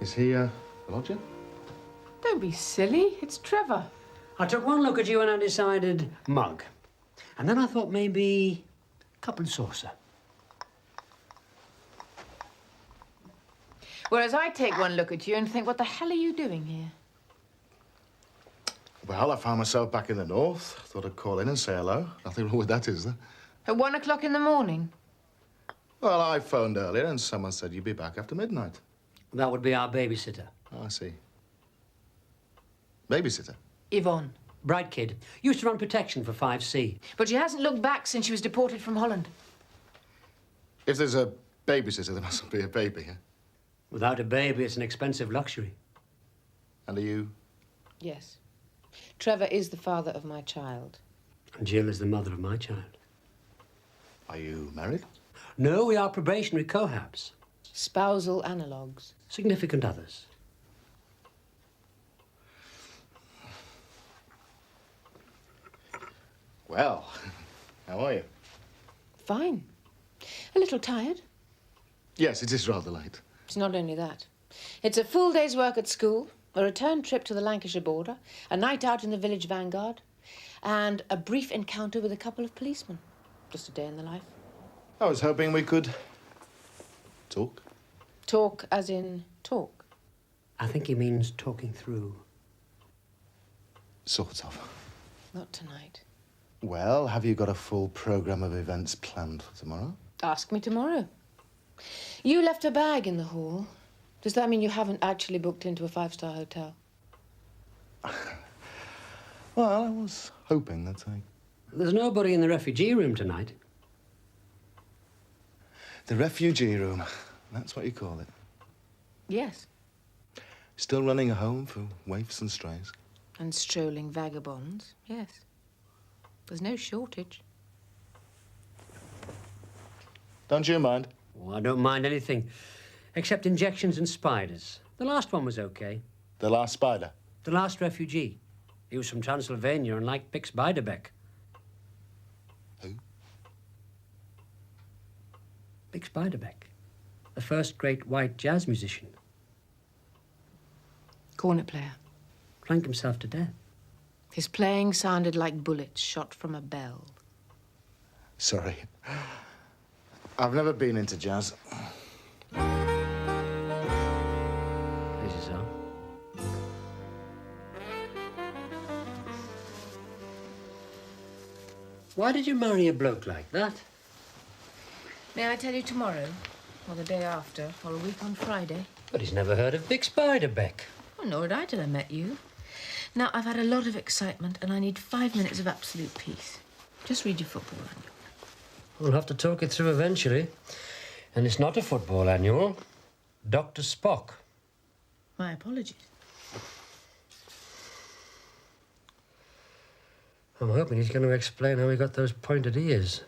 Is he a lodger? Don't be silly. It's Trevor. I took one look at you and I decided mug. And then I thought maybe cup and saucer. Whereas I take one look at you and think, what the hell are you doing here? Well, I found myself back in the north. Thought I'd call in and say hello. Nothing wrong with that, is there? At 1 o'clock in the morning? Well, I phoned earlier and someone said you'd be back after midnight. That would be our babysitter. Oh, I see. Babysitter? Yvonne. Bright kid. Used to run protection for 5C. But she hasn't looked back since she was deported from Holland. If there's a babysitter, there mustn't be a baby, huh? Without a baby, it's an expensive luxury. And are you? Yes. Trevor is the father of my child. And Jill is the mother of my child. Are you married? No, we are probationary cohabs. Spousal analogues. Significant others. Well, how are you? Fine. A little tired. Yes, it is rather late. It's not only that. It's a full day's work at school, a return trip to the Lancashire border, a night out in the village vanguard, and a brief encounter with a couple of policemen. Just a day in the life. I was hoping we could talk. Talk as in talk. I think he means talking through. Sort of. Not tonight. Well, have you got a full programme of events planned for tomorrow? Ask me tomorrow. You left a bag in the hall. Does that mean you haven't actually booked into a 5-star hotel? Well, I was hoping that I... There's nobody in the refugee room tonight. The refugee room. That's what you call it. Yes. Still running a home for waifs and strays. And strolling vagabonds, yes. There's no shortage. Don't you mind? Oh, I don't mind anything, except injections and spiders. The last one was okay. The last spider? The last refugee. He was from Transylvania and liked Pix Beiderbecke. Who? Pix Beiderbecke, the first great white jazz musician. Cornet player. Drank himself to death. His playing sounded like bullets shot from a bell. Sorry. I've never been into jazz. Is it so? Why did you marry a bloke like that? May I tell you tomorrow, or the day after, or a week on Friday? But he's never heard of Pix Beiderbecke. Oh, nor had I till I met you. Now, I've had a lot of excitement, and I need 5 minutes of absolute peace. Just read your football annual. We'll have to talk it through eventually. And it's not a football annual. Dr. Spock. My apologies. I'm hoping he's going to explain how he got those pointed ears.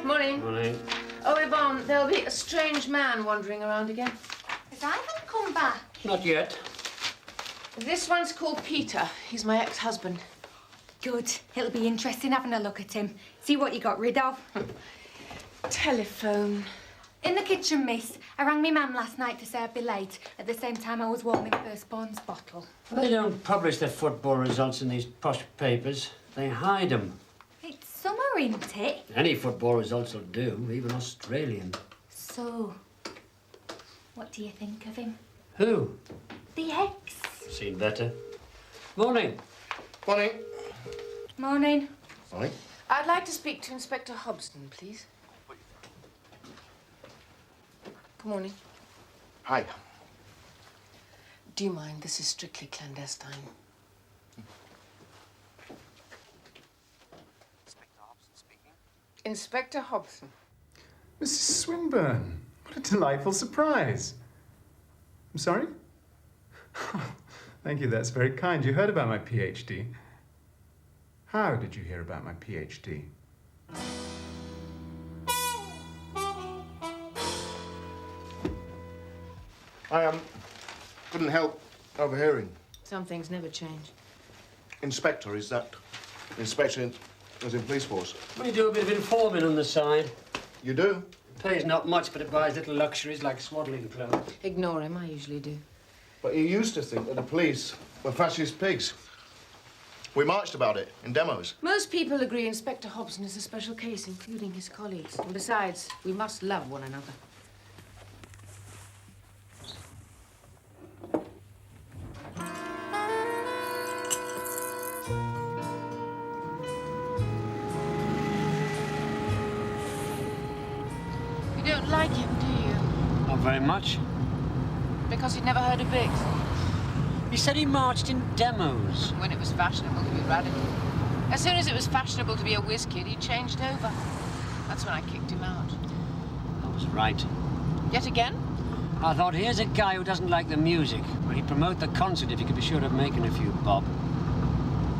Morning. Oh, Yvonne, there'll be a strange man wandering around again. Has Ivan come back? Not yet. This one's called Peter. He's my ex-husband. Good. It'll be interesting having a look at him. See what you got rid of. Telephone. In the kitchen, miss. I rang me mum last night to say I'd be late. At the same time, I was warming firstborn's bottle. They don't publish their football results in these posh papers. They hide them. It's summer, isn't it? Any football results will do, even Australian. So, what do you think of him? Who? The ex. Seen better. Morning. Morning. Morning. Morning. I'd like to speak to Inspector Hobson, please. Good morning. Hi. Do you mind? This is strictly clandestine. Inspector Hobson speaking. Inspector Hobson. Mrs. Swinburne, what a delightful surprise. I'm sorry? Thank you, that's very kind. You heard about my PhD. How did you hear about my PhD? I couldn't help overhearing. Some things never change. Inspector, is that inspection as in police force? We do a bit of informing on the side. You do? Pays not much, but it buys little luxuries like swaddling clothes. Ignore him, I usually do. But you used to think that the police were fascist pigs. We marched about it in demos. Most people agree Inspector Hobson is a special case, including his colleagues. And besides, we must love one another. You don't like him, do you? Not very much. Because he'd never heard of Biggs. He said he marched in demos. When it was fashionable to be radical. As soon as it was fashionable to be a whiz kid, he changed over. That's when I kicked him out. I was right. Yet again? I thought, here's a guy who doesn't like the music, but he'd promote the concert if he could be sure of making a few bob.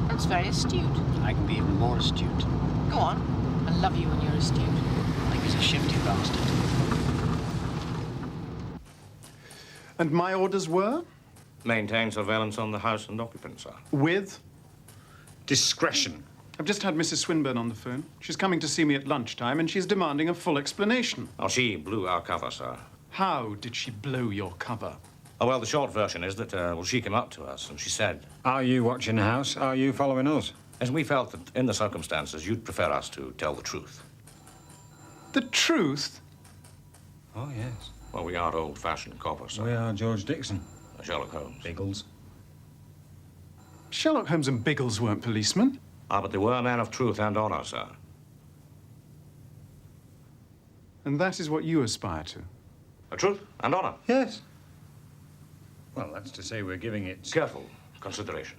That's very astute. I can be even more astute. Go on. I love you when you're astute. I think he's a shifty bastard. And my orders were? Maintain surveillance on the house and occupants, sir. With? Discretion. I've just had Mrs. Swinburne on the phone. She's coming to see me at lunchtime, and she's demanding a full explanation. Oh, she blew our cover, sir. How did she blow your cover? Oh, well, the short version is that, she came up to us and she said... Are you watching the house? Are you following us? As we felt that, in the circumstances, you'd prefer us to tell the truth. The truth? Oh, yes. Well, we aren't old-fashioned coppers, sir. We are George Dixon. Sherlock Holmes. Biggles. Sherlock Holmes and Biggles weren't policemen. Ah, but they were men of truth and honor, sir. And that is what you aspire to. Truth and honor. Yes. Well, that's to say we're giving it... Careful consideration.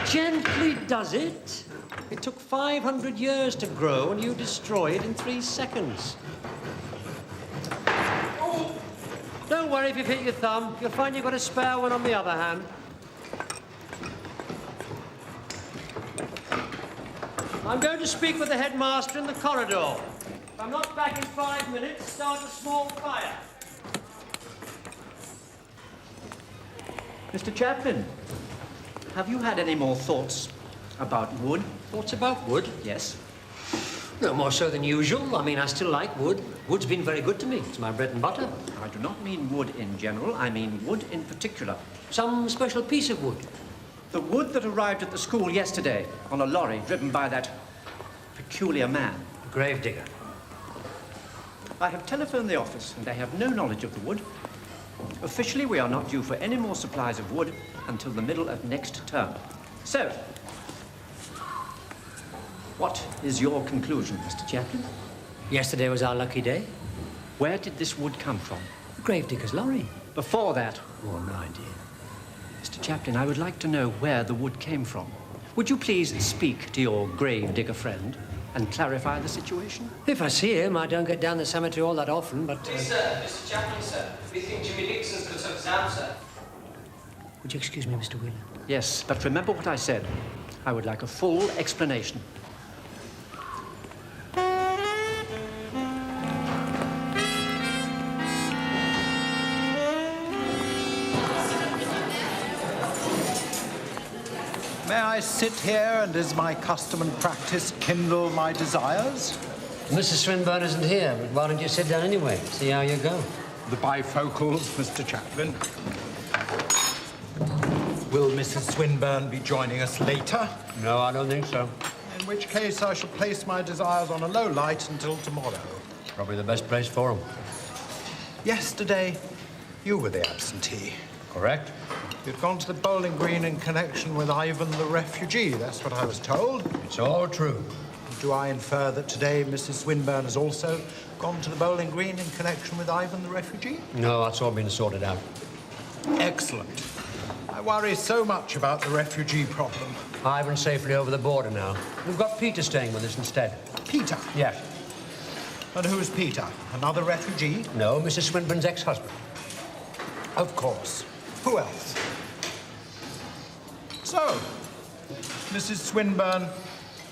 Gently does it. It took 500 years to grow, and you destroy it in 3 seconds. Don't worry if you've hit your thumb. You'll find you've got a spare one on the other hand. I'm going to speak with the headmaster in the corridor. If I'm not back in 5 minutes, start a small fire. Mr. Chaplin, have you had any more thoughts about wood? Thoughts about wood? Yes. No more so than usual. I mean, I still like wood. Wood's been very good to me. It's my bread and butter. I do not mean wood in general. I mean wood in particular. Some special piece of wood. The wood that arrived at the school yesterday on a lorry driven by that peculiar man. A gravedigger. I have telephoned the office and they have no knowledge of the wood. Officially, we are not due for any more supplies of wood until the middle of next term. So, what is your conclusion, Mr. Chaplin? Yesterday was our lucky day. Where did this wood come from? A gravedigger's lorry. Before that, Oh, no idea. Mr. Chaplin, I would like to know where the wood came from. Would you please speak to your gravedigger friend and clarify the situation? If I see him, I don't get down the cemetery all that often, but... Please, sir, Mr. Chaplin, sir. We think Jimmy Dixon's got some exam, sir. Would you excuse me, Mr. Wheeler? Yes, but remember what I said. I would like a full explanation. May I sit here and, as my custom and practice, kindle my desires? Mrs. Swinburne isn't here, but why don't you sit down anyway? See how you go. The bifocals, Mr. Chaplin. Will Mrs. Swinburne be joining us later? No, I don't think so. In which case I shall place my desires on a low light until tomorrow. Probably the best place for him. Yesterday, you were the absentee. Correct. You'd gone to the bowling green in connection with Ivan the refugee. That's what I was told. It's all true. Do I infer that today Mrs. Swinburne has also gone to the bowling green in connection with Ivan the refugee? No, that's all been sorted out. Excellent. I worry so much about the refugee problem. Ivan's safely over the border now. We've got Peter staying with us instead. Peter? Yes. And who's Peter? Another refugee? No, Mrs. Swinburne's ex-husband. Of course. Who else? So, Mrs. Swinburne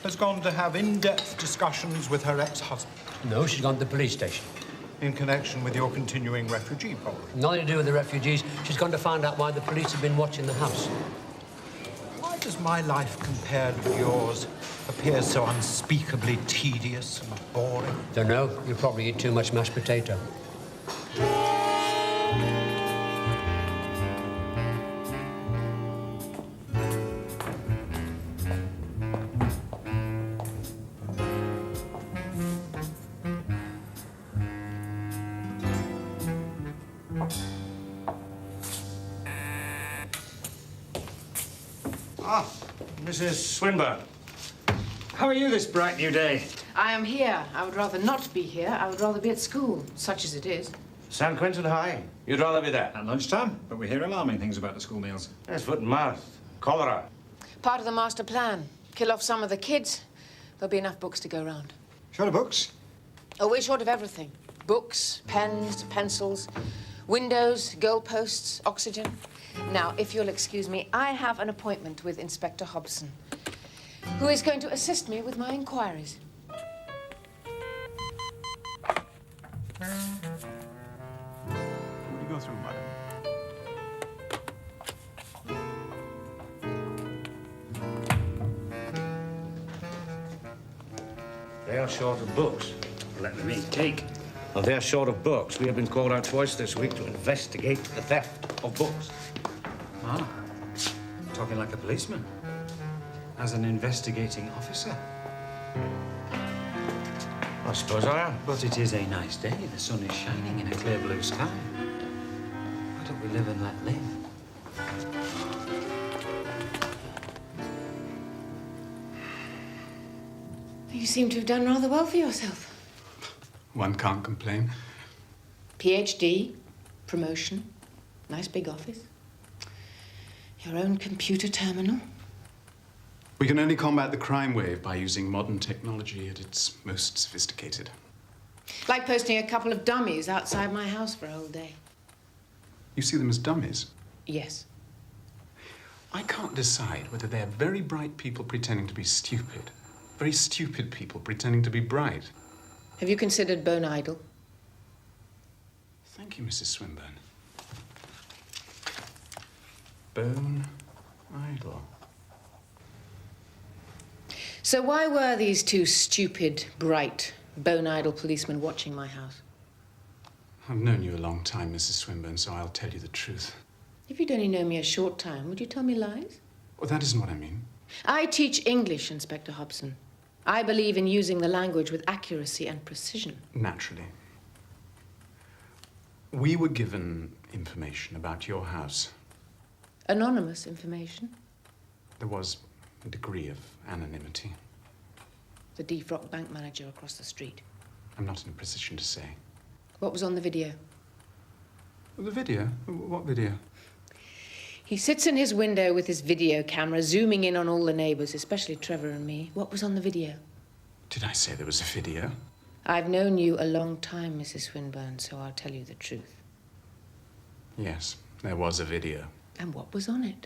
has gone to have in-depth discussions with her ex-husband. No, she's gone to the police station. In connection with your continuing refugee problem. Nothing to do with the refugees. She's gone to find out why the police have been watching the house. Why does my life compared with yours appear so unspeakably tedious and boring? Don't know. You probably eat too much mashed potato. Ah, Mrs. Swinburne. How are you this bright new day? I am here. I would rather not be here. I would rather be at school, such as it is. San Quentin High. You'd rather be there? At lunchtime, but we hear alarming things about the school meals. Yes, foot and mouth. Cholera. Part of the master plan. Kill off some of the kids. There'll be enough books to go round. Short of books? Oh, we're short of everything. Books, pens, pencils, windows, goalposts, oxygen. Now, if you'll excuse me, I have an appointment with Inspector Hobson, who is going to assist me with my inquiries. What do you go through, madam? They are short of books. Let them eat cake. Well, they're short of books. We have been called out twice this week to investigate the theft of books. Ah, talking like a policeman. As an investigating officer. I suppose I am. But it is a nice day. The sun is shining in a clear blue sky. Why don't we live and let live? You seem to have done rather well for yourself. One can't complain. PhD, promotion, nice big office, your own computer terminal. We can only combat the crime wave by using modern technology at its most sophisticated. Like posting a couple of dummies outside my house for a whole day. You see them as dummies? Yes. I can't decide whether they're very bright people pretending to be stupid, very stupid people pretending to be bright. Have you considered Bone Idol? Thank you, Mrs. Swinburne. Bone Idol. So why were these two stupid, bright, Bone Idol policemen watching my house? I've known you a long time, Mrs. Swinburne, so I'll tell you the truth. If you'd only known me a short time, would you tell me lies? Well, that isn't what I mean. I teach English, Inspector Hobson. I believe in using the language with accuracy and precision. Naturally. We were given information about your house. Anonymous information. There was a degree of anonymity. The defrocked bank manager across the street. I'm not in a position to say. What was on the video? The video? What video? He sits in his window with his video camera, zooming in on all the neighbors, especially Trevor and me. What was on the video? Did I say there was a video? I've known you a long time, Mrs. Swinburne, so I'll tell you the truth. Yes, there was a video. And what was on it?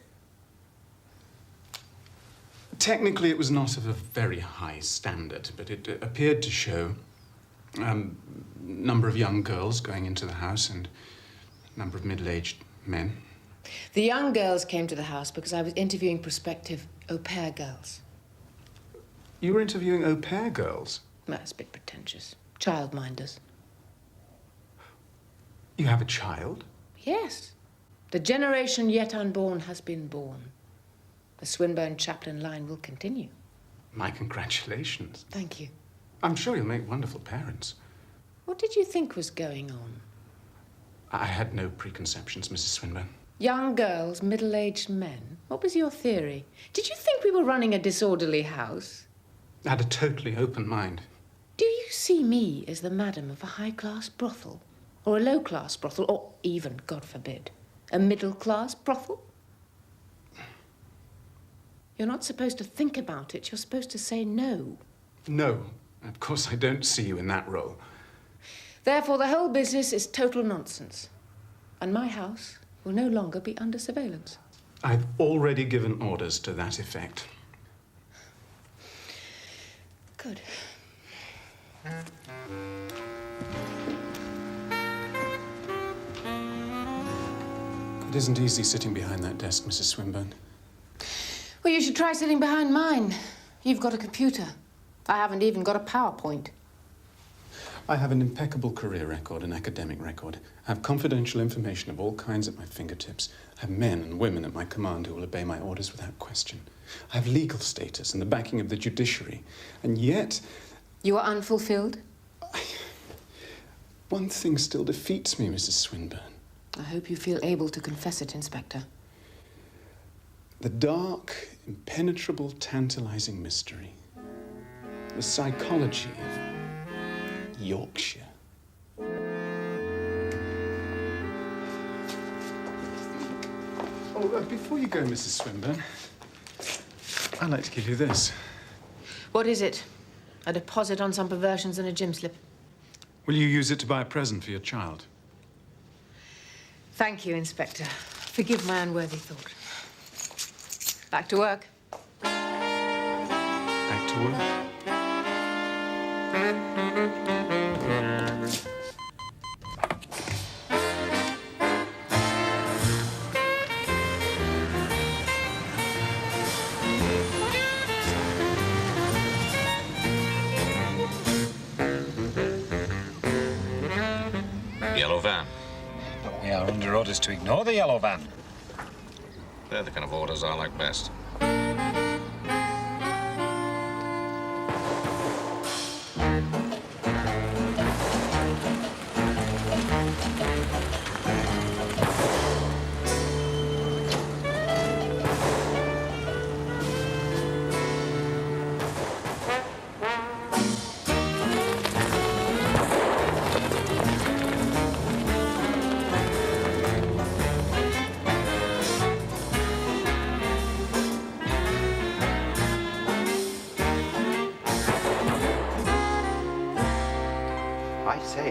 Technically, it was not of a very high standard, but it appeared to show number of young girls going into the house and number of middle-aged men. The young girls came to the house because I was interviewing prospective au pair girls. You were interviewing au pair girls? That's a bit pretentious. Childminders. You have a child? Yes. The generation yet unborn has been born. The Swinburne Chaplin line will continue. My congratulations. Thank you. I'm sure you'll make wonderful parents. What did you think was going on? I had no preconceptions, Mrs. Swinburne. Young girls, middle-aged men. What was your theory? Did you think we were running a disorderly house? I had a totally open mind. Do you see me as the madam of a high-class brothel? Or a low-class brothel? Or even, God forbid, a middle-class brothel? You're not supposed to think about it. You're supposed to say no. No, of course I don't see you in that role. Therefore, the whole business is total nonsense. And my house will no longer be under surveillance. I've already given orders to that effect. Good. It isn't easy sitting behind that desk, Mrs. Swinburne. Well, you should try sitting behind mine. You've got a computer. I haven't even got a PowerPoint. I have an impeccable career record, an academic record. I have confidential information of all kinds at my fingertips. I have men and women at my command who will obey my orders without question. I have legal status and the backing of the judiciary. And yet... You are unfulfilled? One thing still defeats me, Mrs. Swinburne. I hope you feel able to confess it, Inspector. The dark, impenetrable, tantalizing mystery. The psychology of Yorkshire. Before you go, Mrs. Swinburne, I'd like to give you this. What is it? A deposit on some perversions and a gym slip? Will you use it to buy a present for your child? Thank you, Inspector. Forgive my unworthy thought. Back to work. Back to work. Yellow van. But we are under orders to ignore the yellow van. They're the kind of orders I like best.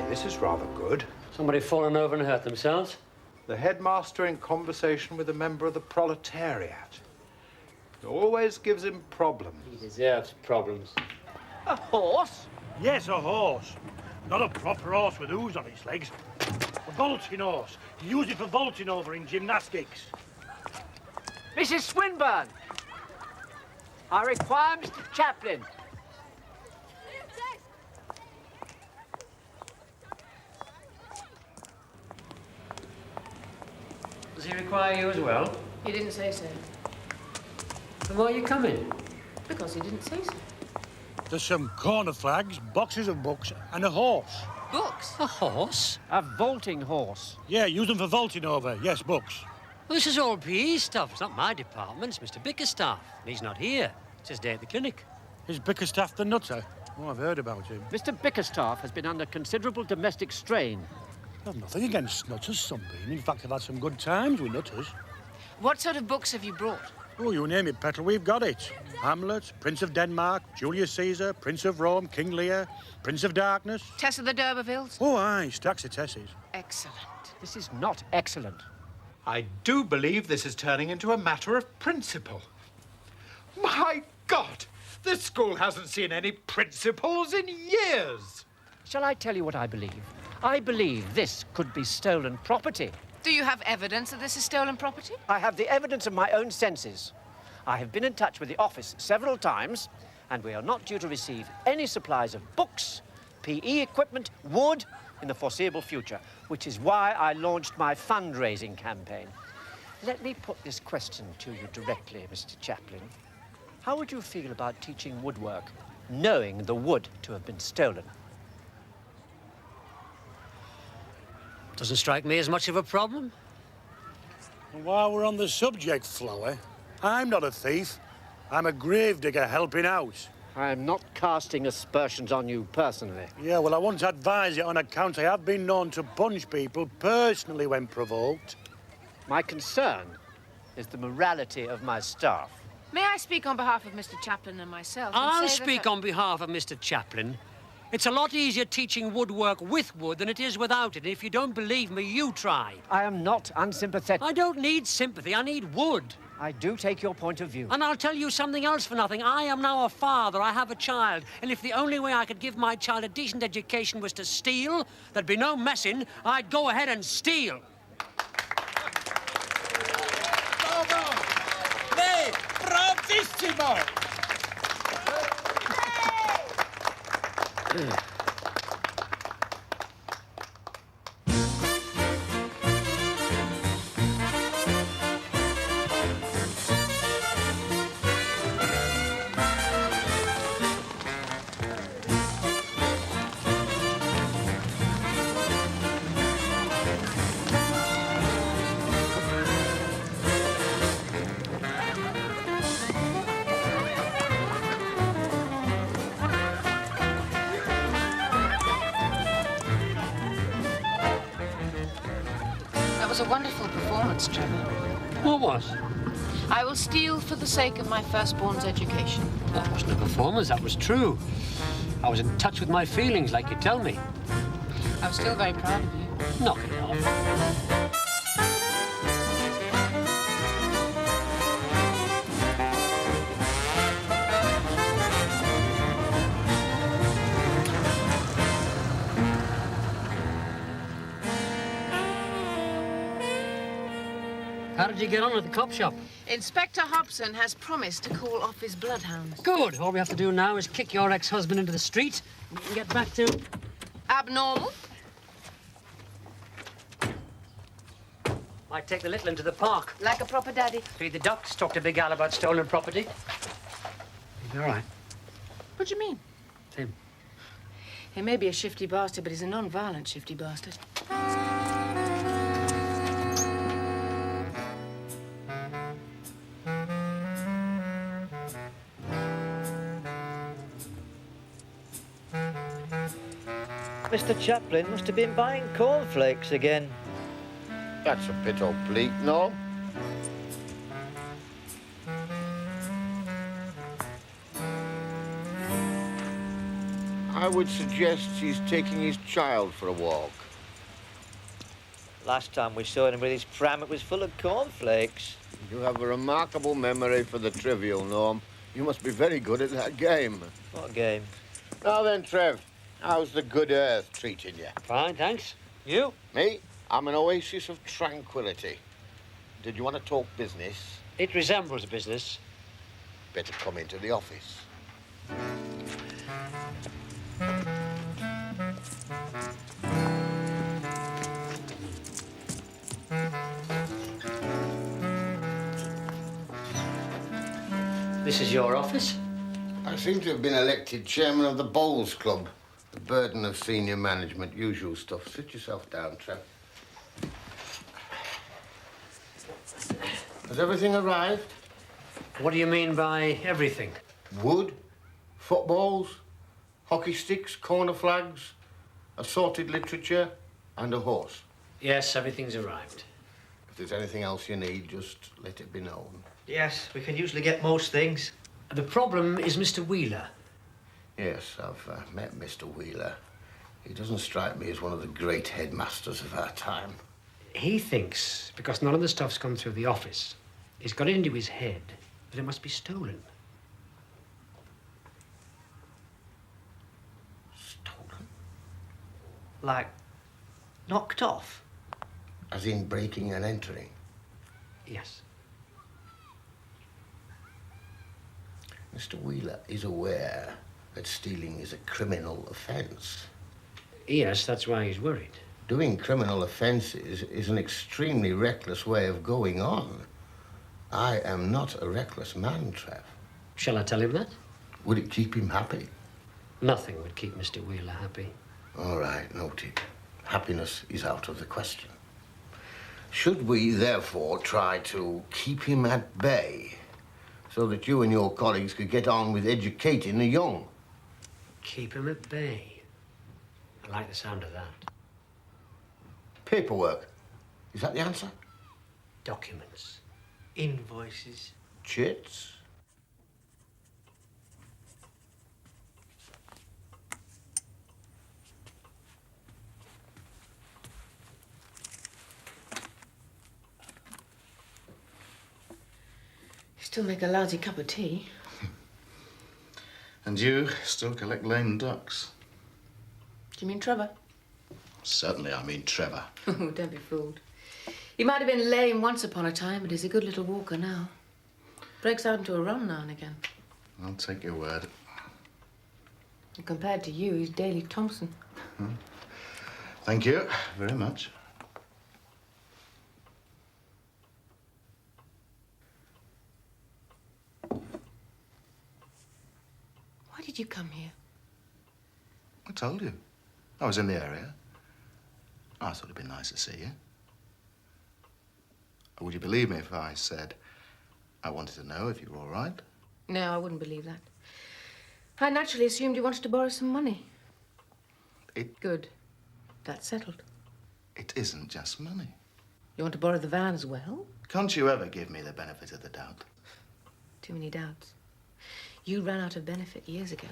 This is rather good. Somebody fallen over and hurt themselves? The headmaster in conversation with a member of the proletariat. It always gives him problems. He deserves problems. A horse? Yes, a horse. Not a proper horse with ooze on its legs. A vaulting horse. You use it for vaulting over in gymnastics. Mrs. Swinburne! I require Mr. Chaplin. Does he require you as well? He didn't say so. Then why are you coming? Because he didn't say so. There's some corner flags, boxes of books, and a horse. Books? A horse? A vaulting horse. Yeah, use them for vaulting over. Yes, books. Well, this is all PE stuff. It's not my department. It's Mr. Bickerstaff. He's not here. It's his day at the clinic. Is Bickerstaff the nutter? Oh, I've heard about him. Mr. Bickerstaff has been under considerable domestic strain. I've nothing against nutters, Sunbeam. In fact, I've had some good times with nutters. What sort of books have you brought? Oh, you name it, Petal, we've got it. Hamlet, Prince of Denmark, Julius Caesar, Prince of Rome, King Lear, Prince of Darkness. Tess of the D'Urbervilles? Oh, aye, stacks of Tesses. Excellent. This is not excellent. I do believe this is turning into a matter of principle. My God! This school hasn't seen any principals in years. Shall I tell you what I believe? I believe this could be stolen property. Do you have evidence that this is stolen property? I have the evidence of my own senses. I have been in touch with the office several times, and we are not due to receive any supplies of books, PE equipment, wood in the foreseeable future, which is why I launched my fundraising campaign. Let me put this question to you directly, Mr. Chaplin. How would you feel about teaching woodwork, knowing the wood to have been stolen? Doesn't strike me as much of a problem. And while we're on the subject, Flower, I'm not a thief. I'm a gravedigger helping out. I'm not casting aspersions on you personally. Yeah, well, I won't advise it on account I have been known to punch people personally when provoked. My concern is the morality of my staff. May I speak on behalf of Mr. Chaplin and myself? And I'll say that speak on behalf of Mr. Chaplin. It's a lot easier teaching woodwork with wood than it is without it. If you don't believe me, you try. I am not unsympathetic. I don't need sympathy, I need wood. I do take your point of view. And I'll tell you something else for nothing. I am now a father, I have a child. And if the only way I could give my child a decent education was to steal, there'd be no messing, I'd go ahead and steal. Lei, bravissimo! That was a wonderful performance, Trevor. What was? I will steal for the sake of my firstborn's education. That wasn't a performance, that was true. I was in touch with my feelings, like you tell me. I'm still very proud of you. Knock it off. How did you get on at the cop shop? Inspector Hobson has promised to call off his bloodhounds. Good. All we have to do now is kick your ex-husband into the street and we can get back to... Abnormal? Might take the little into the park. Like a proper daddy. Feed the ducks, talk to Big Al about stolen property. He's all right. What do you mean? Him. He may be a shifty bastard, but he's a non-violent shifty bastard. Mr. Chaplin must have been buying cornflakes again. That's a bit oblique, no? I would suggest he's taking his child for a walk. Last time we saw him with his pram, it was full of cornflakes. You have a remarkable memory for the trivial, Norm. You must be very good at that game. What game? Now then, Trev, how's the good earth treating you? Fine, thanks. You? Me? I'm an oasis of tranquility. Did you want to talk business? It resembles business. Better come into the office. This is your office? I seem to have been elected chairman of the Bowls Club. The burden of senior management, usual stuff. Sit yourself down, Trev. Has everything arrived? What do you mean by everything? Wood, footballs, hockey sticks, corner flags, assorted literature, and a horse. Yes, everything's arrived. If there's anything else you need, just let it be known. Yes, we can usually get most things. The problem is Mr. Wheeler. Yes, I've met Mr. Wheeler. He doesn't strike me as one of the great headmasters of our time. He thinks, because none of the stuff's come through the office, he's got it into his head that it must be stolen. Stolen? Like, knocked off? As in breaking and entering? Yes. Mr. Wheeler is aware that stealing is a criminal offence. Yes, that's why he's worried. Doing criminal offences is an extremely reckless way of going on. I am not a reckless man, Trev. Shall I tell him that? Would it keep him happy? Nothing would keep Mr. Wheeler happy. All right, noted. Happiness is out of the question. Should we, therefore, try to keep him at bay so that you and your colleagues could get on with educating the young? Keep him at bay. I like the sound of that. Paperwork. Is that the answer? Documents. Invoices. Chits. Still make a lousy cup of tea. And you still collect lame ducks. Do you mean Trevor? Certainly, I mean Trevor. Oh, don't be fooled. He might have been lame once upon a time, but he's a good little walker now. Breaks out into a run now and again. I'll take your word. And compared to you, he's Daley Thompson. Thank you very much. Why did you come here? I told you. I was in the area. I thought it'd be nice to see you. Would you believe me if I said I wanted to know if you were all right? No, I wouldn't believe that. I naturally assumed you wanted to borrow some money. Good. That's settled. It isn't just money. You want to borrow the van as well? Can't you ever give me the benefit of the doubt? Too many doubts. You ran out of benefit years ago.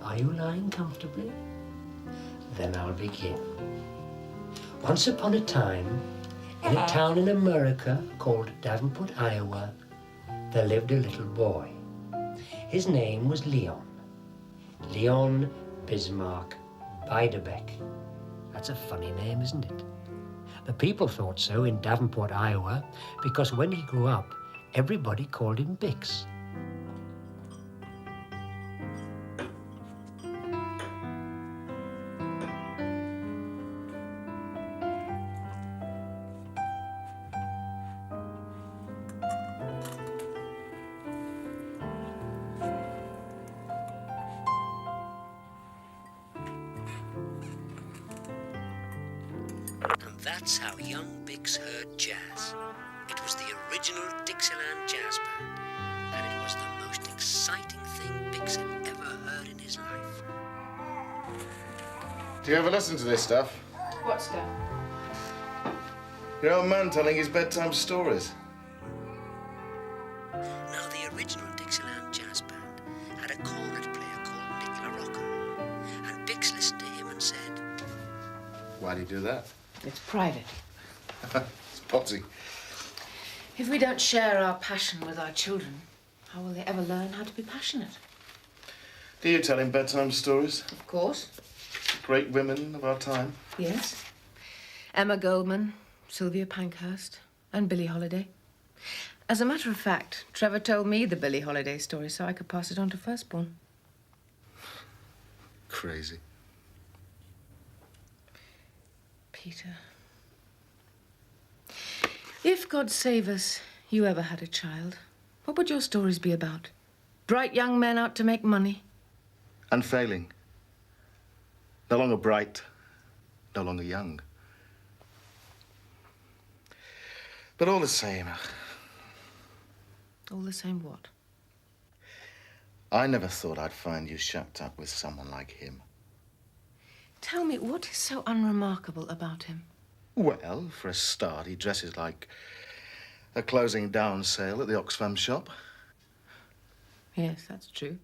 Are you lying comfortably? Then I'll begin. Once upon a time, in a town in America called Davenport, Iowa, there lived a little boy. His name was Leon. Leon Bismarck Beiderbecke. That's a funny name, isn't it? The people thought so in Davenport, Iowa, because when he grew up, everybody called him Bix. And that's how young Bix heard jazz. It was the original Dixieland jazz band, and it was the most exciting thing Bix had ever heard in his life. Do you ever listen to this stuff? What stuff? Your old man telling his bedtime stories. Now, the original Dixieland jazz band had a cornet player called Nick LaRocca, and Bix listened to him and said, Why do you do that? It's private. It's potty. If we don't share our passion with our children, how will they ever learn how to be passionate? Do you tell him bedtime stories? Of course. Great women of our time? Yes. Emma Goldman, Sylvia Pankhurst, and Billie Holiday. As a matter of fact, Trevor told me the Billie Holiday story so I could pass it on to firstborn. Crazy. Peter. If, God save us, you ever had a child, what would your stories be about? Bright young men out to make money? And failing. No longer bright, no longer young. But all the same. All the same what? I never thought I'd find you shacked up with someone like him. Tell me, what is so unremarkable about him? Well, for a start, he dresses like a closing down sale at the Oxfam shop. Yes, that's true.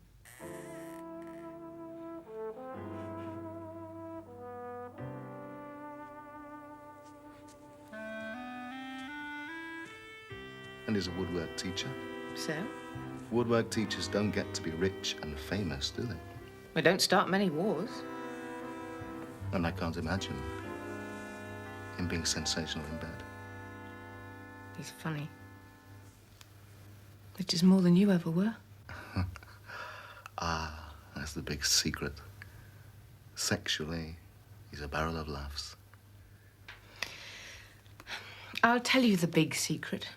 And he's a woodwork teacher. So? Woodwork teachers don't get to be rich and famous, do they? We don't start many wars. And I can't imagine him being sensational in bed. He's funny. Which is more than you ever were. Ah, that's the big secret. Sexually, he's a barrel of laughs. I'll tell you the big secret.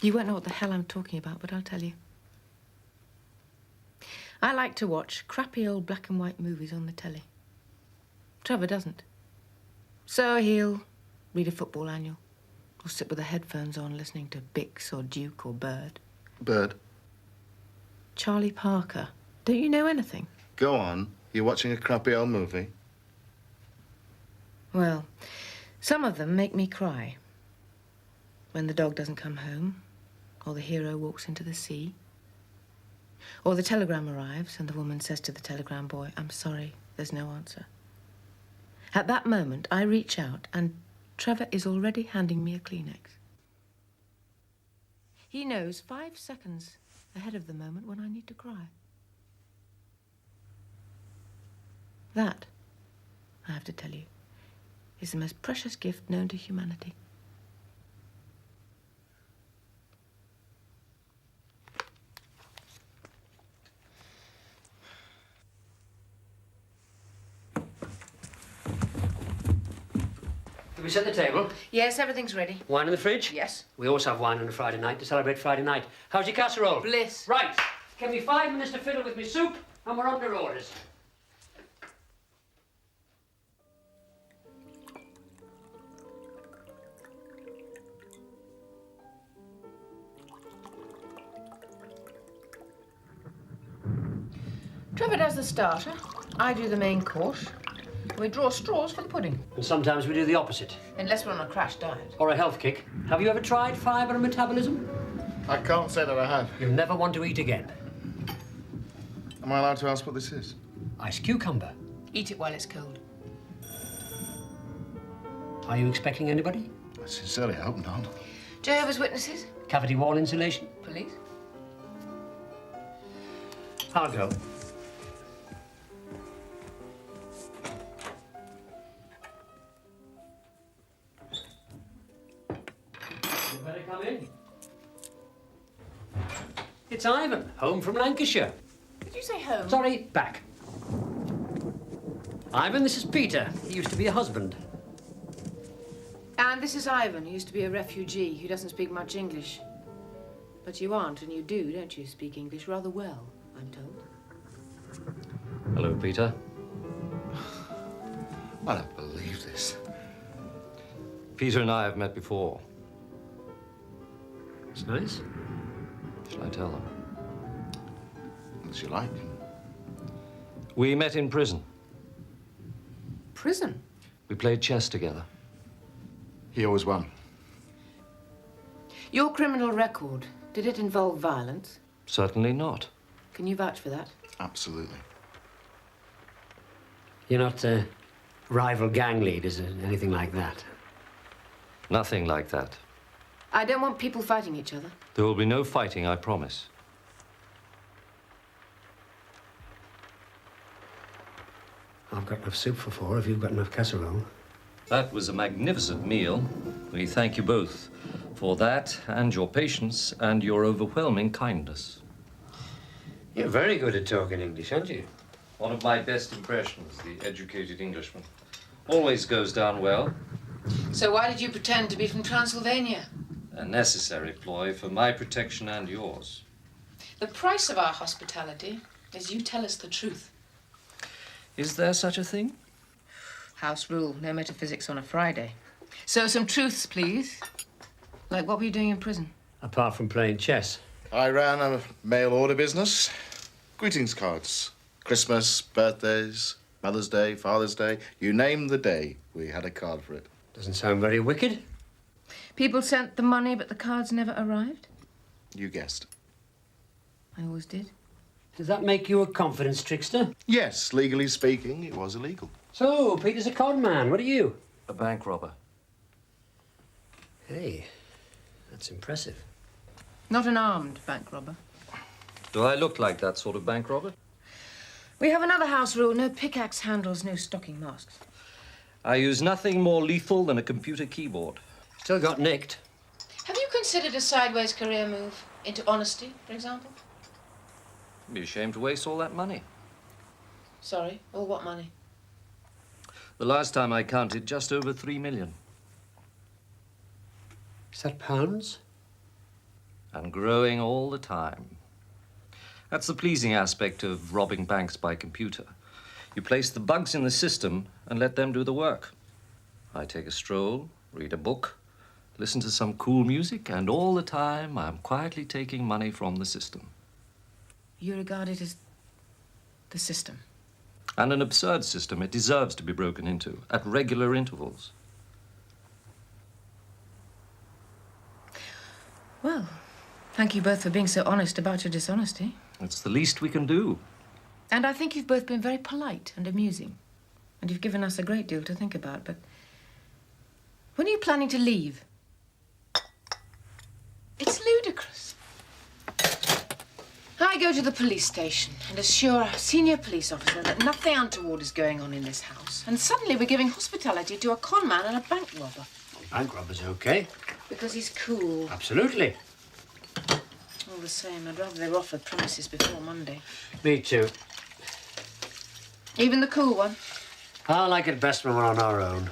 You won't know what the hell I'm talking about, but I'll tell you. I like to watch crappy old black and white movies on the telly. Trevor doesn't. So he'll read a football annual or sit with the headphones on listening to Bix or Duke or Bird. Bird? Charlie Parker. Don't you know anything? Go on. You're watching a crappy old movie. Well, some of them make me cry. When the dog doesn't come home, or the hero walks into the sea, or the telegram arrives and the woman says to the telegram boy, "I'm sorry, there's no answer." At that moment, I reach out and Trevor is already handing me a Kleenex. He knows 5 seconds ahead of the moment when I need to cry. That, I have to tell you, is the most precious gift known to humanity. Did we set the table? Yes, everything's ready. Wine in the fridge? Yes. We always have wine on a Friday night to celebrate Friday night. How's your casserole? Bliss. Right. Give me 5 minutes to fiddle with me soup, and we're under orders. Trevor does the starter. I do the main course. We draw straws for the pudding. And sometimes we do the opposite. Unless we're on a crash diet. Or a health kick. Have you ever tried fibre and metabolism? I can't say that I have. You'll never want to eat again. Am I allowed to ask what this is? Ice cucumber. Eat it while it's cold. Are you expecting anybody? I sincerely hope not. Jehovah's Witnesses? Cavity wall insulation? Police? I'll go. You better come in. It's Ivan, home from Lancashire. Did you say home? Sorry, back. Ivan, this is Peter. He used to be a husband. And this is Ivan, who used to be a refugee who doesn't speak much English. But you aren't, and you do, don't you, speak English rather well, I'm told. Hello, Peter. I don't believe this. Peter and I have met before. It's nice. Shall I tell them? As you like. We met in prison. Prison? We played chess together. He always won. Your criminal record, did it involve violence? Certainly not. Can you vouch for that? Absolutely. You're not rival gang leaders or anything like that? Nothing like that. I don't want people fighting each other. There will be no fighting, I promise. I've got enough soup for 4 if you've got enough casserole. That was a magnificent meal. We thank you both for that and your patience and your overwhelming kindness. You're very good at talking English, aren't you? One of my best impressions, the educated Englishman. Always goes down well. So why did you pretend to be from Transylvania? A necessary ploy for my protection and yours. The price of our hospitality is you tell us the truth. Is there such a thing? House rule, no metaphysics on a Friday. So some truths, please. Like what were you doing in prison? Apart from playing chess. I ran a mail order business. Greetings cards. Christmas, birthdays, Mother's Day, Father's Day. You name the day, we had a card for it. Doesn't sound very wicked. People sent the money, but the cards never arrived? You guessed. I always did. Does that make you a confidence trickster? Yes, legally speaking, it was illegal. So, Peter's a con man. What are you? A bank robber. Hey, that's impressive. Not an armed bank robber. Do I look like that sort of bank robber? We have another house rule, no pickaxe handles, no stocking masks. I use nothing more lethal than a computer keyboard. Still got nicked. Have you considered a sideways career move into honesty, for example? I'd be ashamed to waste all that money. Sorry, all what money? The last time I counted, just over 3 million. Is that pounds? And growing all the time. That's the pleasing aspect of robbing banks by computer. You place the bugs in the system and let them do the work. I take a stroll, read a book, listen to some cool music, and all the time I'm quietly taking money from the system. You regard it as the system. And an absurd system. It deserves to be broken into at regular intervals. Well, thank you both for being so honest about your dishonesty. It's the least we can do. And I think you've both been very polite and amusing. And you've given us a great deal to think about, but when are you planning to leave? It's ludicrous. I go to the police station and assure a senior police officer that nothing untoward is going on in this house. And suddenly we're giving hospitality to a con man and a bank robber. Bank robber's okay. Because he's cool. Absolutely. All the same, I'd rather they were off the premises before Monday. Me too. Even the cool one? I like it best when we're on our own.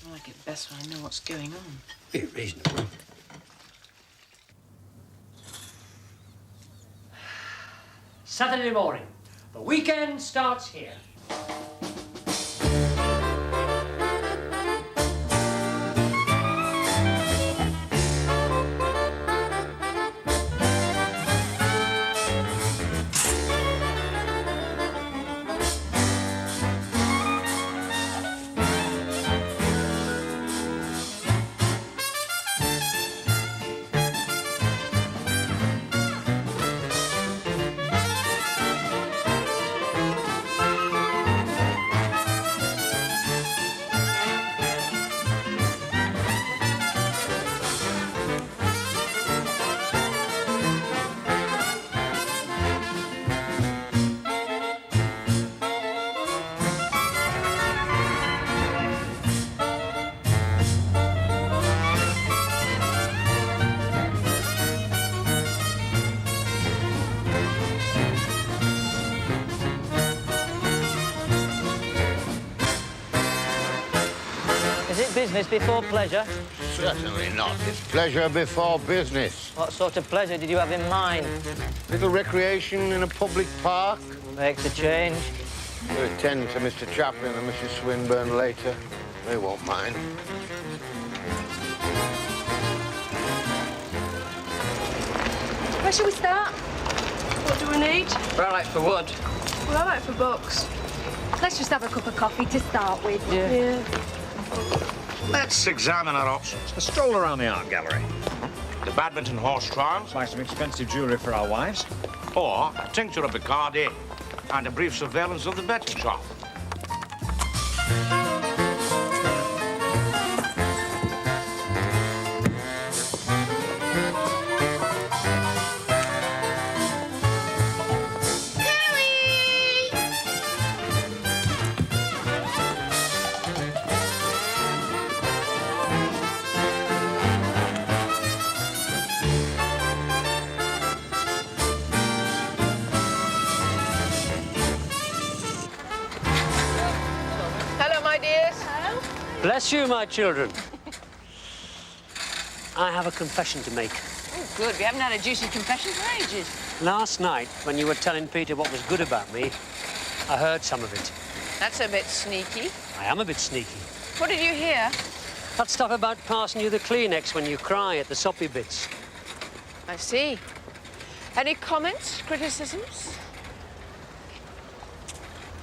I like it best when I know what's going on. Be reasonable. Saturday morning. The weekend starts here. Is it business before pleasure? Certainly not. It's pleasure before business. What sort of pleasure did you have in mind? Little recreation in a public park. Makes a change. We'll attend to Mr. Chaplin and Mrs. Swinburne later. They won't mind. Where shall we start? What do we need? Well, I like for wood. Well, I like for books. Let's just have a cup of coffee to start with. Yeah. Let's examine our options. A stroll around the art gallery. The badminton horse trials. Buy some expensive jewellery for our wives. Or a tincture of Bacardi and a brief surveillance of the betting shop. Hello, my dears. Bless you, my children. I have a confession to make. Oh, good. We haven't had a juicy confession for ages. Last night, when you were telling Peter what was good about me, I heard some of it. That's a bit sneaky. I am a bit sneaky. What did you hear? That stuff about passing you the Kleenex when you cry at the soppy bits. I see. Any comments, criticisms?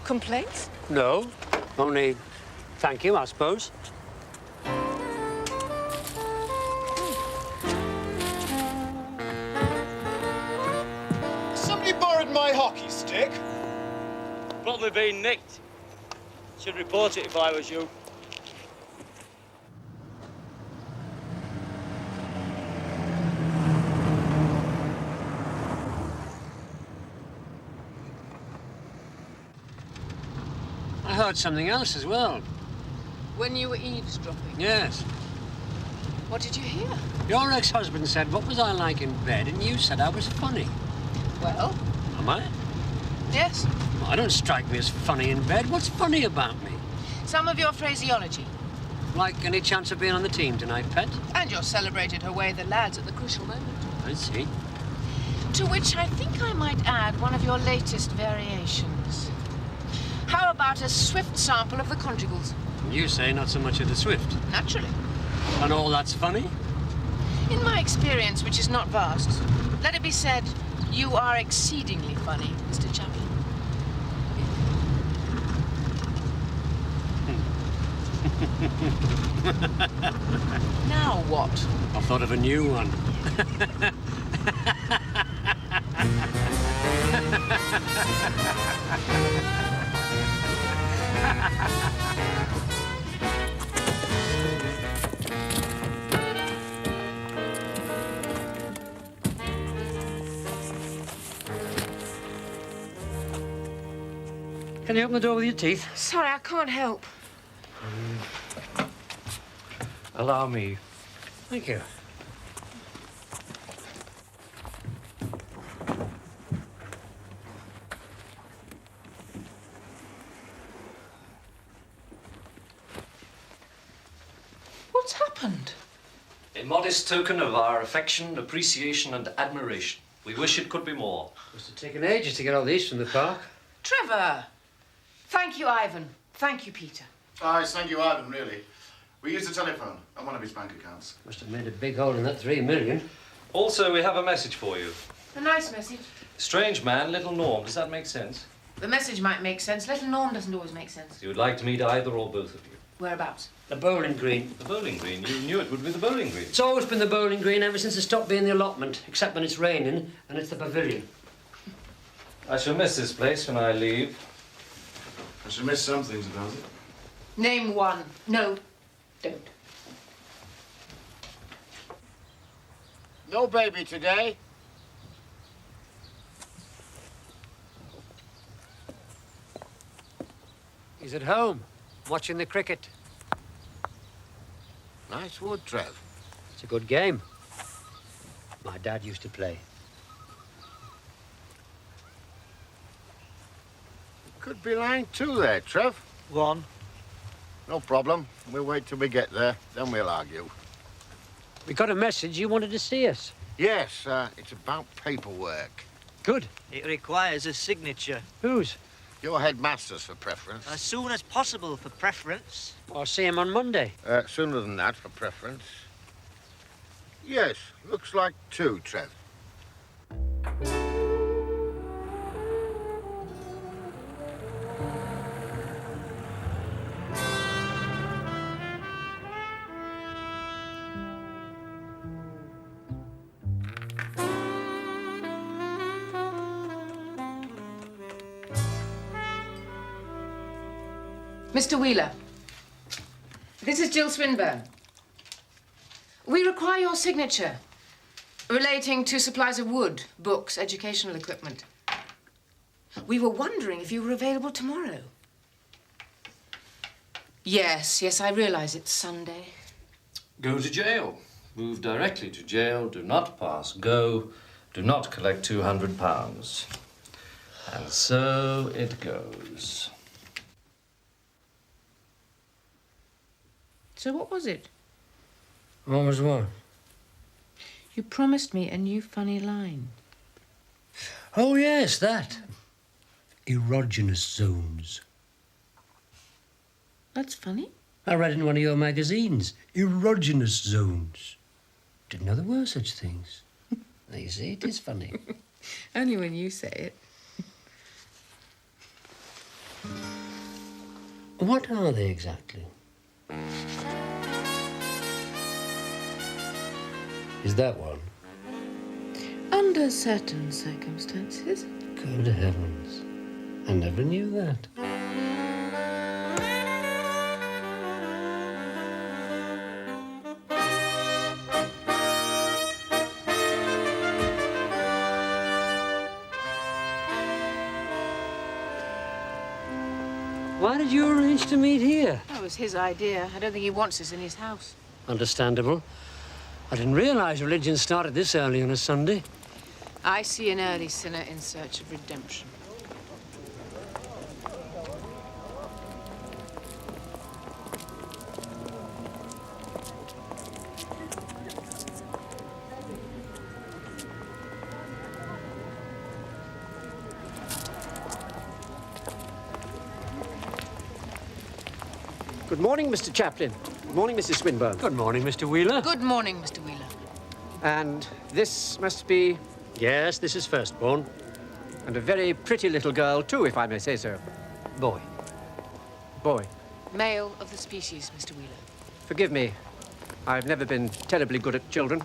Complaints? No, only thank you, I suppose. Somebody borrowed my hockey stick. Probably been nicked. Should report it if I was you. I heard something else as well. When you were eavesdropping? Yes. What did you hear? Your ex-husband said, what was I like in bed? And you said I was funny. Well? Am I? Yes. Well, I don't strike me as funny in bed. What's funny about me? Some of your phraseology. Like any chance of being on the team tonight, Pet? And your celebrated away the lads at the crucial moment. I see. To which I think I might add one of your latest variations. How about a swift sample of the conjugals? You say not so much of the Swift. Naturally. And all that's funny? In my experience, which is not vast, let it be said, You are exceedingly funny, Mr. Chaplin. Now what? I thought of a new one. Can you open the door with your teeth? Sorry, I can't help. Allow me. Thank you. What's happened? A modest token of our affection, appreciation, and admiration. We wish it could be more. Must have taken ages to get all these from the park. Trevor! Thank you, Ivan. Thank you, Peter. Thank you, Ivan, really. We used the telephone on one of his bank accounts. Must have made a big hole in that 3 million. Also, we have a message for you. A nice message. Strange man, little Norm. Does that make sense? The message might make sense. Little Norm doesn't always make sense. You would like to meet either or both of you. Whereabouts? The bowling green. The bowling green? You knew it would be the bowling green. It's always been the bowling green ever since it stopped being the allotment, except when it's raining and it's the pavilion. I shall miss this place when I leave. I shall miss some things about it. Name one. No, don't. No baby today. He's at home, watching the cricket. Nice wood, Trev. It's a good game. My dad used to play. Could be line 2 there, Trev. 1. No problem. We'll wait till we get there, then we'll argue. We got a message you wanted to see us. Yes, it's about paperwork. Good. It requires a signature. Whose? Your headmaster's for preference. As soon as possible for preference. I'll see him on Monday. Sooner than that for preference. Yes, looks like 2, Trev. Mr. Wheeler, this is Jill Swinburne. We require your signature relating to supplies of wood, books, educational equipment. We were wondering if you were available tomorrow. Yes, I realize it's Sunday. Go to jail. Move directly to jail. Do not pass go. Do not collect £200. And so it goes. So what was it? What was what? You promised me a new funny line. Oh, yes, that. Erogenous zones. That's funny. I read in one of your magazines. Erogenous zones. Didn't know there were such things. Now, you see, it is funny. Only when you say it. What are they exactly? Is that one? Under certain circumstances. Good heavens. I never knew that. Why did you arrange to meet here? That was his idea. I don't think he wants us in his house. Understandable. I didn't realize religion started this early on a Sunday. I see an early sinner in search of redemption. Good morning, Mr. Chaplin. Good morning, Mrs. Swinburne. Good morning, Mr. Wheeler. Good morning, Mr. Wheeler. And this must be Yes, this is firstborn. And a very pretty little girl, too, if I may say so. Boy. Boy. Male of the species, Mr. Wheeler. Forgive me. I've never been terribly good at children.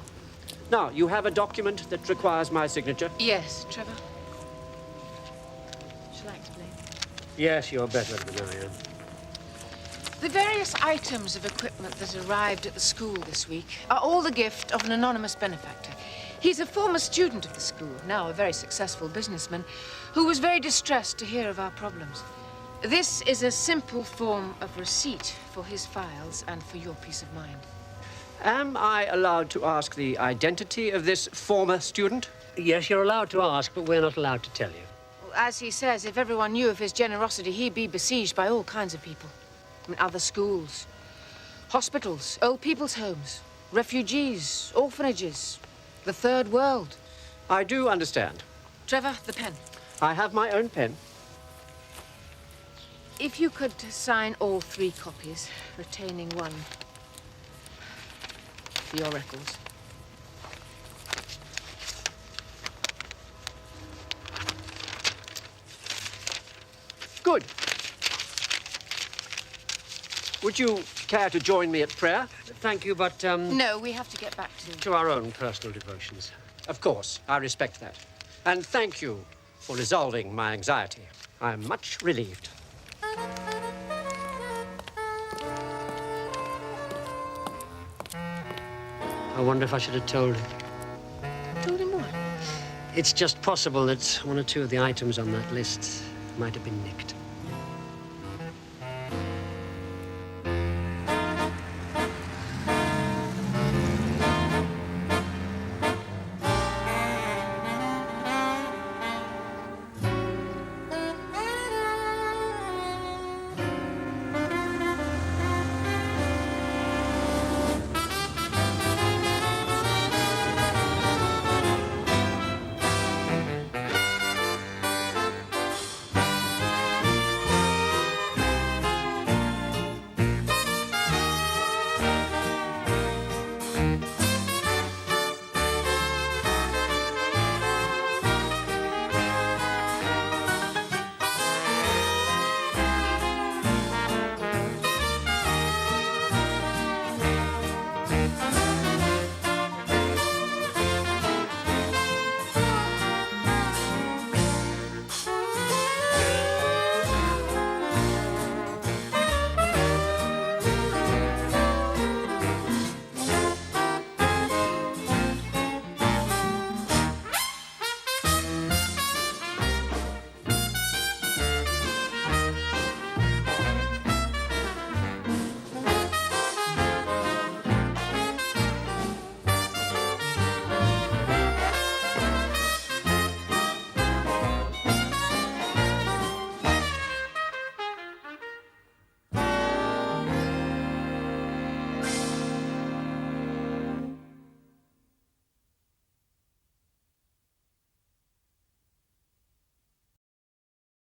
Now, you have a document that requires my signature? Yes, Trevor. Shall I explain? Yes, you're better than I am. The various items of equipment that arrived at the school this week are all the gift of an anonymous benefactor. He's a former student of the school, now a very successful businessman, who was very distressed to hear of our problems. This is a simple form of receipt for his files and for your peace of mind. Am I allowed to ask the identity of this former student? Yes, you're allowed to ask, but we're not allowed to tell you. As he says, if everyone knew of his generosity, he'd be besieged by all kinds of people. I mean, other schools, hospitals, old people's homes, refugees, orphanages, the third world. I do understand. Trevor, the pen. I have my own pen. If you could sign all 3 copies, retaining one for your records. Good. Would you care to join me at prayer? Thank you, but, No, we have to get back to our own personal devotions. Of course, I respect that. And thank you for resolving my anxiety. I'm much relieved. I wonder if I should have told him. Told him what? It's just possible that 1 or 2 of the items on that list might have been nicked.